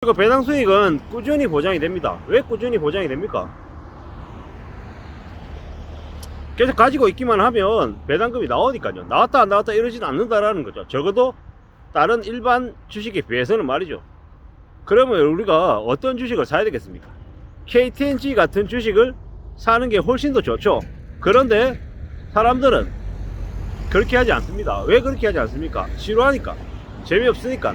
그리고 배당 수익은 꾸준히 보장이 됩니다. 왜 꾸준히 보장이 됩니까? 계속 가지고 있기만 하면 배당금이 나오니까요. 나왔다 안 나왔다 이러진 않는다라는 거죠. 적어도 다른 일반 주식에 비해서는 말이죠. 그러면 우리가 어떤 주식을 사야 되겠습니까? KTNG 같은 주식을 사는 게 훨씬 더 좋죠. 그런데 사람들은 그렇게 하지 않습니다. 왜 그렇게 하지 않습니까? 지루하니까, 재미없으니까.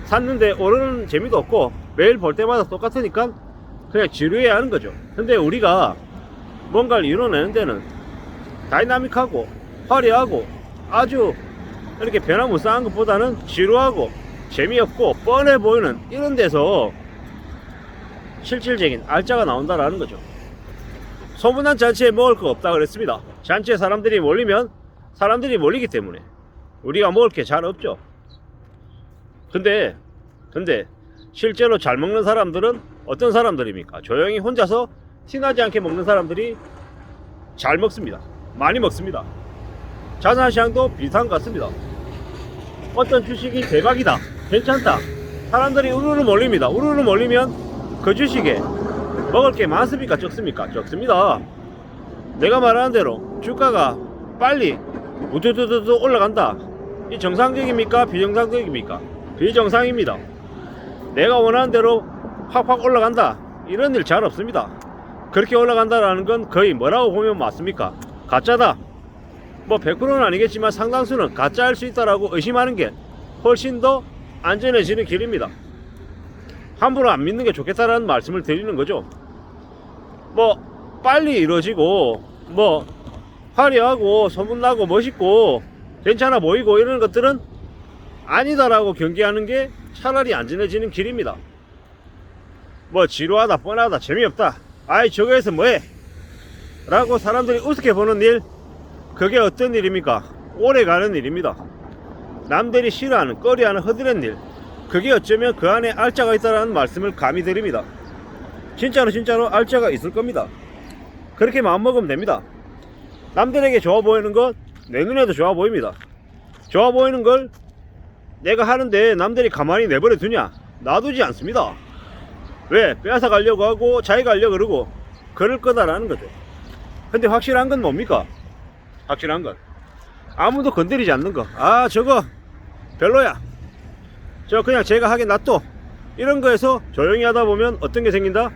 샀는데 오르는 재미도 없고 매일 볼 때마다 똑같으니까 그냥 지루해 하는 거죠. 근데 우리가 뭔가를 이뤄내는 데는 다이나믹하고 화려하고 아주 이렇게 변화무쌍한 것보다는 지루하고 재미없고 뻔해 보이는 이런 데서 실질적인 알짜가 나온다라는 거죠. 소문난 잔치에 먹을 거 없다 그랬습니다. 잔치에 사람들이 몰리면 사람들이 몰리기 때문에 우리가 먹을 게 잘 없죠. 근데 실제로 잘 먹는 사람들은 어떤 사람들입니까? 조용히 혼자서 티나지 않게 먹는 사람들이 잘 먹습니다. 많이 먹습니다. 자산시장도 비슷한 것 같습니다. 어떤 주식이 대박이다, 괜찮다, 사람들이 우르르 몰립니다. 우르르 몰리면 그 주식에 먹을 게 많습니까? 적습니까? 적습니다. 내가 말하는 대로 주가가 빨리 우두두두두 올라간다, 이 정상적입니까? 비정상적입니까? 비정상입니다. 내가 원하는 대로 확확 올라간다, 이런 일 잘 없습니다. 그렇게 올라간다라는 건 거의 뭐라고 보면 맞습니까? 가짜다. 뭐 100%는 아니겠지만 상당수는 가짜일 수 있다라고 의심하는 게 훨씬 더 안전해지는 길입니다. 함부로 안 믿는 게 좋겠다라는 말씀을 드리는 거죠. 뭐 빨리 이루어지고 뭐 화려하고 소문나고 멋있고 괜찮아 보이고 이런 것들은 아니다라고 경계하는 게 차라리 안전해지는 길입니다. 뭐 지루하다, 뻔하다, 재미없다, 아이 저거에서 뭐해 라고 사람들이 우습게 보는 일, 그게 어떤 일입니까? 오래가는 일입니다. 남들이 싫어하는, 꺼려하는 허드렛 일, 그게 어쩌면 그 안에 알짜가 있다는 말씀을 감히 드립니다. 진짜로 알짜가 있을 겁니다. 그렇게 마음먹으면 됩니다. 남들에게 좋아 보이는 것 내 눈에도 좋아 보입니다. 좋아 보이는 걸 내가 하는데 남들이 가만히 내버려 두냐? 놔두지 않습니다. 왜? 빼앗아 가려고 하고 자기가 하려고 그러고 그럴 거다라는 거죠. 근데 확실한 건 뭡니까? 확실한 건 아무도 건드리지 않는 거. 아 저거 별로야, 저 그냥 제가 하게 놔둬, 이런 거에서 조용히 하다 보면 어떤 게 생긴다?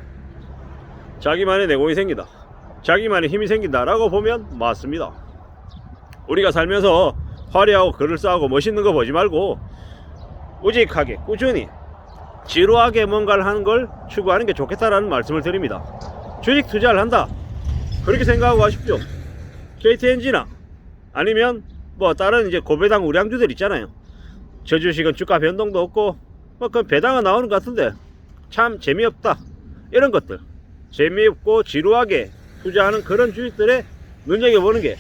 자기만의 내공이 생긴다, 자기만의 힘이 생긴다 라고 보면 맞습니다. 우리가 살면서 화려하고 그럴싸하고 멋있는 거 보지 말고 우직하게 꾸준히 지루하게 뭔가를 하는 걸 추구하는 게 좋겠다라는 말씀을 드립니다. 주식 투자를 한다, 그렇게 생각하고 하십시오. KTNG나 아니면 뭐 다른 이제 고배당 우량주들 있잖아요. 저 주식은 주가 변동도 없고 뭐 그 배당은 나오는 것 같은데 참 재미없다, 이런 것들 재미없고 지루하게 투자하는 그런 주식들에 눈여겨보는 게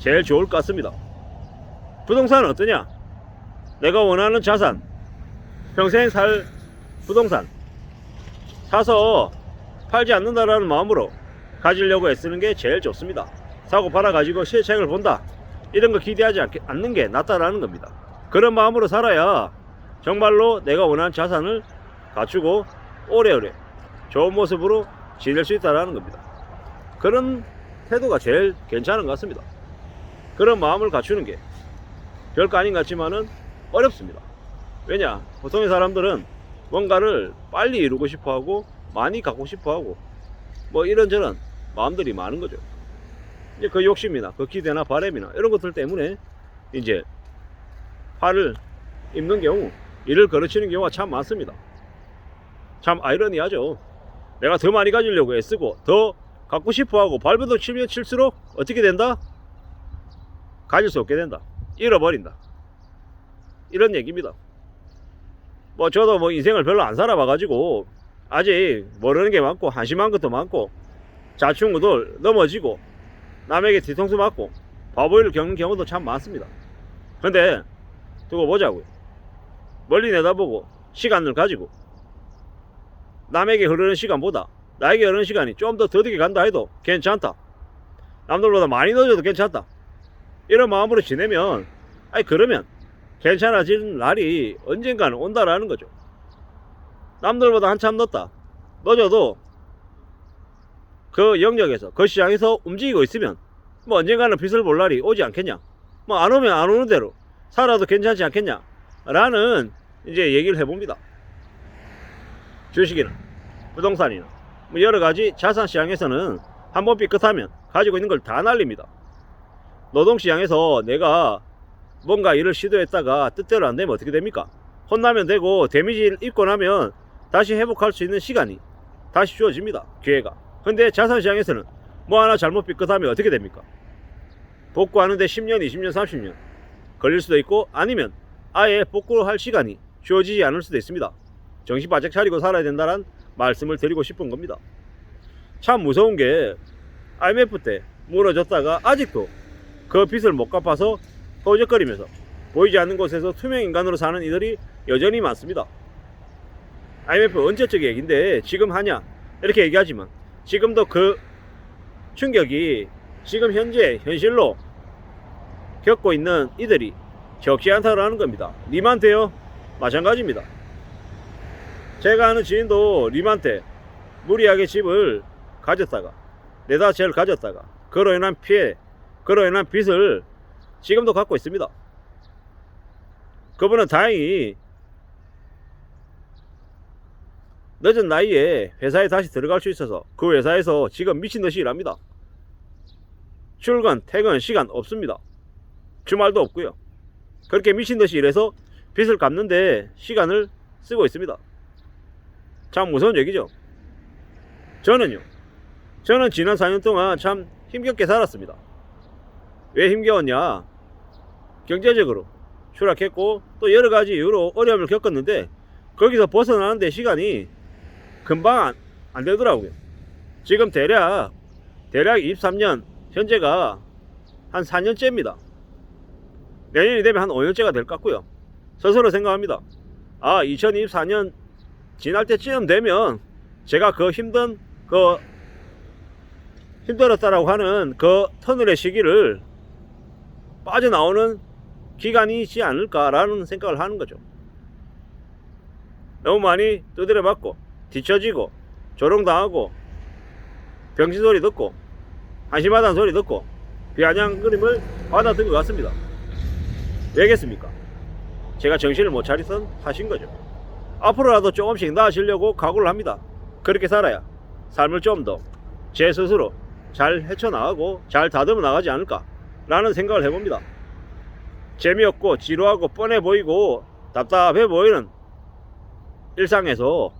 제일 좋을 것 같습니다. 부동산은 어떠냐? 내가 원하는 자산, 평생 살 부동산 사서 팔지 않는다라는 마음으로 가지려고 애쓰는 게 제일 좋습니다. 사고 팔아 가지고 시세차익을 본다, 이런 거 기대하지 않는 게 낫다라는 겁니다. 그런 마음으로 살아야 정말로 내가 원하는 자산을 갖추고 오래오래 좋은 모습으로 지낼 수 있다라는 겁니다. 그런 태도가 제일 괜찮은 것 같습니다. 그런 마음을 갖추는 게 별거 아닌 것 같지만은 어렵습니다. 왜냐? 보통의 사람들은 뭔가를 빨리 이루고 싶어 하고 많이 갖고 싶어 하고 뭐 이런저런 마음들이 많은 거죠. 이제 그 욕심이나 그 기대나 바람이나 이런 것들 때문에 이제 팔을 입는 경우, 이를 거르치는 경우가 참 많습니다. 참 아이러니하죠. 내가 더 많이 가지려고 애쓰고 더 갖고 싶어 하고 발버둥 치면 칠수록 어떻게 된다? 가질 수 없게 된다, 잃어버린다, 이런 얘기입니다. 뭐 저도 뭐 인생을 별로 안 살아봐 가지고 아직 모르는 게 많고 한심한 것도 많고 자충우돌 넘어지고 남에게 뒤통수 맞고 바보일을 겪는 경우도 참 많습니다. 근데 두고 보자고요. 멀리 내다보고 시간을 가지고 남에게 흐르는 시간보다 나에게 흐르는 시간이 좀 더 더디게 간다 해도 괜찮다, 남들보다 많이 늦어도 괜찮다, 이런 마음으로 지내면, 아니 그러면 괜찮아지는 날이 언젠가는 온다라는 거죠. 남들보다 한참 늦어도 그 영역에서 그 시장에서 움직이고 있으면 뭐 언젠가는 빚을 볼 날이 오지 않겠냐, 뭐 안 오면 안 오는 대로 살아도 괜찮지 않겠냐 라는 이제 얘기를 해봅니다. 주식이나 부동산이나 뭐 여러가지 자산시장에서는 한번 삐끗하면 가지고 있는 걸 다 날립니다. 노동시장에서 내가 뭔가 일을 시도했다가 뜻대로 안 되면 어떻게 됩니까? 혼나면 되고, 데미지를 입고 나면 다시 회복할 수 있는 시간이 다시 주어집니다. 기회가. 근데 자산시장에서는 뭐 하나 잘못 삐끗하면 어떻게 됩니까? 복구하는데 10년, 20년, 30년 걸릴 수도 있고, 아니면 아예 복구할 시간이 주어지지 않을 수도 있습니다. 정신 바짝 차리고 살아야 된다는 말씀을 드리고 싶은 겁니다. 참 무서운 게 IMF 때 무너졌다가 아직도 그 빚을 못 갚아서 허우적거리면서 보이지 않는 곳에서 투명인간으로 사는 이들이 여전히 많습니다. IMF 언제적 얘기인데 지금 하냐 이렇게 얘기하지만, 지금도 그 충격이 지금 현재 현실로 겪고 있는 이들이 적지 않다라는 겁니다. 리만 때요 마찬가지입니다. 제가 아는 지인도 리만 때 무리하게 집을 가졌다가, 내다 제를 가졌다가 그로 인한 피해, 그로 인한 빚을 지금도 갖고 있습니다. 그분은 다행히 늦은 나이에 회사에 다시 들어갈 수 있어서 그 회사에서 지금 미친듯이 일합니다. 출근, 퇴근 시간 없습니다. 주말도 없고요. 그렇게 미친듯이 일해서 빚을 갚는데 시간을 쓰고 있습니다. 참 무서운 얘기죠. 저는 지난 4년 동안 참 힘겹게 살았습니다. 왜 힘겨웠냐? 경제적으로 추락했고 또 여러가지 이유로 어려움을 겪었는데, 거기서 벗어나는데 시간이 금방 안 되더라고요. 지금 대략 23년, 현재가 한 4년째입니다. 내년이 되면 한 5년째가 될 것 같고요. 스스로 생각합니다. 2024년 지날 때쯤 되면 제가 힘들었다라고 하는 그 터널의 시기를 빠져나오는 기간이지 않을까라는 생각을 하는 거죠. 너무 많이 두드려 맞고 뒤처지고 조롱당하고 병신 소리 듣고 한심하다는 소리 듣고 비아냥거림을 받아든 것 같습니다. 왜겠습니까? 제가 정신을 못 차리선 하신 거죠. 앞으로라도 조금씩 나아지려고 각오를 합니다. 그렇게 살아야 삶을 좀 더 제 스스로 잘 헤쳐나가고 잘 다듬어 나가지 않을까 라는 생각을 해봅니다. 재미없고 지루하고 뻔해 보이고 답답해 보이는 일상에서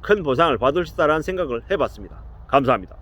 큰 보상을 받을 수 있다는 생각을 해봤습니다. 감사합니다.